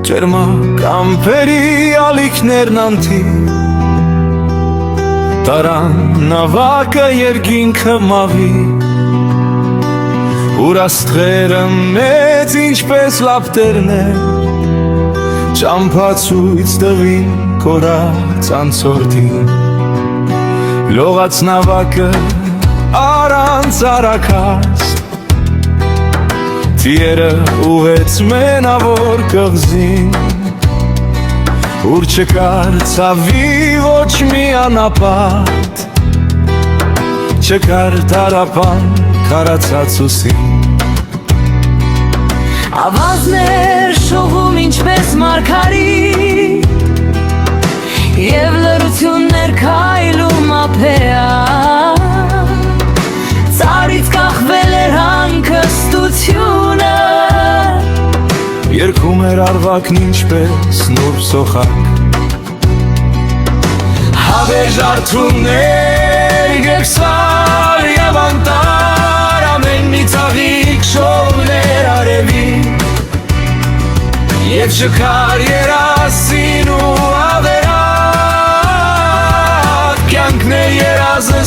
Ջերմակ ամպերի ալիքներն անթի Տարան նավակը երկինքը մավի Ուր աստղերը մեծ ինչպես լապտերներ Ճամփացույց տվին կորած անցորդին Լողաց նավակը առանց արաքած Տիերը ուղեց մենավոր կղզին Ուր չկար ցավի ոչ մի անապատ Չկար տարապան քարացած ուսին Ավազներ շողում ինչպես մարգարի Եվ լրություններ քայլում ափեա Ծարից կախվել էր հանգստությունը Երգում էր արվակն ինչպես նուրբ սոխակ Հավեր ջարդումներ գեքսար և անտար Ամեն մի ծաղիկ շողներ արևի Եվ չկար երասին ու ավերակ Կյանքն է երազը